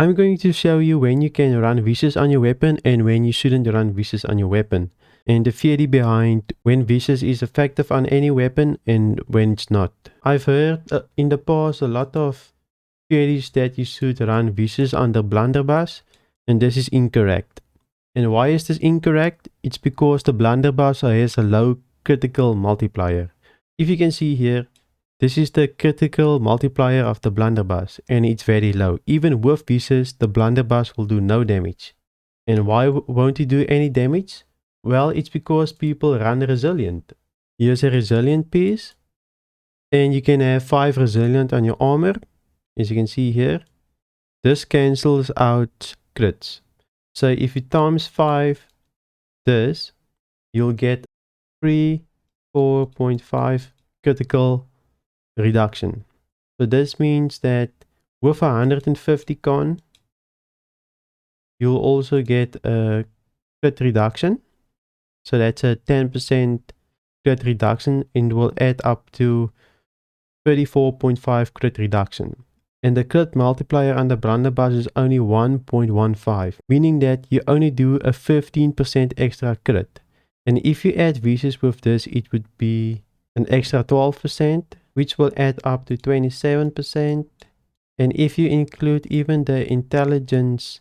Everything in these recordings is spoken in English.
I'm going to show you when you can run vicious on your weapon and when you shouldn't run vicious on your weapon, and the theory behind when vicious is effective on any weapon and when it's not. I've heard in the past a lot of theories that you should run vicious on the blunderbuss, and this is incorrect. And why is this incorrect? It's because the blunderbuss has a low critical multiplier. If you can see here, this is the critical multiplier of the blunderbuss, and it's very low. Even with vicious, the blunderbuss will do no damage. And why won't it do any damage? Well, it's because people run resilient. Here's a resilient piece, and you can have 5 resilient on your armor. As you can see here, this cancels out crits. So if you times 5 this, you'll get 4.5 critical reduction. So this means that with 150 con, you'll also get a crit reduction. So that's a 10% crit reduction and will add up to 34.5 crit reduction. And the crit multiplier on the blunderbuss is only 1.15, meaning that you only do a 15% extra crit. And if you add vicious with this, it would be an extra 12%, which will add up to 27%. And if you include even the intelligence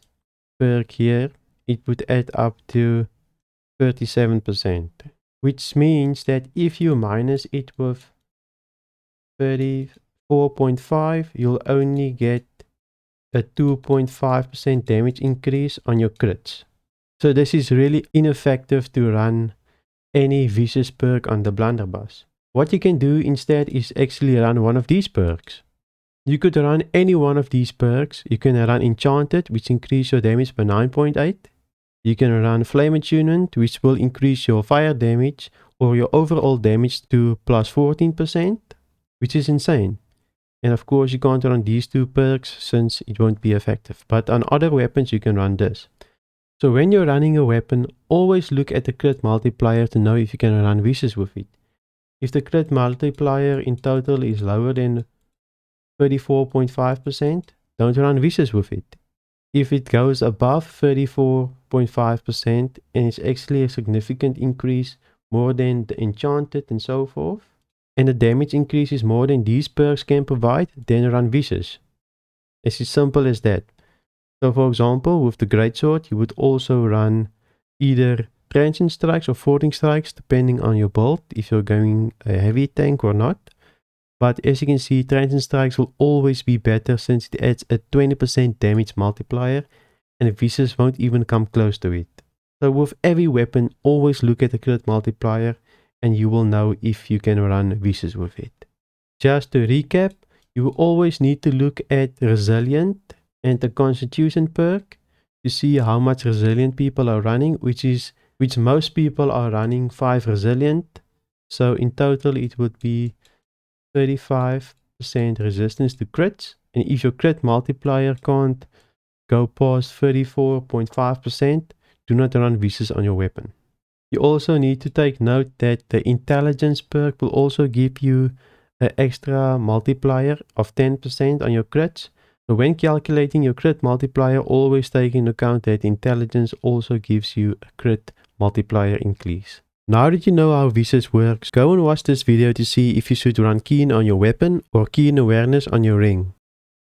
perk here, it would add up to 37%, which means that if you minus it with 34.5, you'll only get a 2.5% damage increase on your crits. So this is really ineffective to run any vicious perk on the blunderbuss. What you can do instead is actually run one of these perks. You could run any one of these perks. You can run Enchanted, which increases your damage by 9.8. You can run Flame Attunement, which will increase your fire damage or your overall damage to plus 14%, which is insane. And of course, you can't run these 2 perks since it won't be effective. But on other weapons, you can run this. So when you're running a weapon, always look at the crit multiplier to know if you can run vicious with it. If the crit multiplier in total is lower than 34.5%, don't run vicious with it. If it goes above 34.5% and it's actually a significant increase, more than the Enchanted and so forth, and the damage increase is more than these perks can provide, then run vicious. It's as simple as that. So for example, with the Greatsword, you would also run either transient strikes or falling strikes, depending on your build, if you're going a heavy tank or not. But as you can see, transient strikes will always be better since it adds a 20% damage multiplier, and vicious won't even come close to it. So with every weapon, always look at the crit multiplier, and you will know if you can run vicious with it. Just to recap, you will always need to look at resilient and the constitution perk to see how much resilient people are running, which most people are running 5 resilient. So in total it would be 35% resistance to crits. And if your crit multiplier can't go past 34.5%, do not run vicious on your weapon. You also need to take note that the intelligence perk will also give you an extra multiplier of 10% on your crits. So when calculating your crit multiplier, always take into account that intelligence also gives you a crit multiplier increase. Now that you know how vicious works, go and watch this video to see if you should run keen on your weapon or keen awareness on your ring.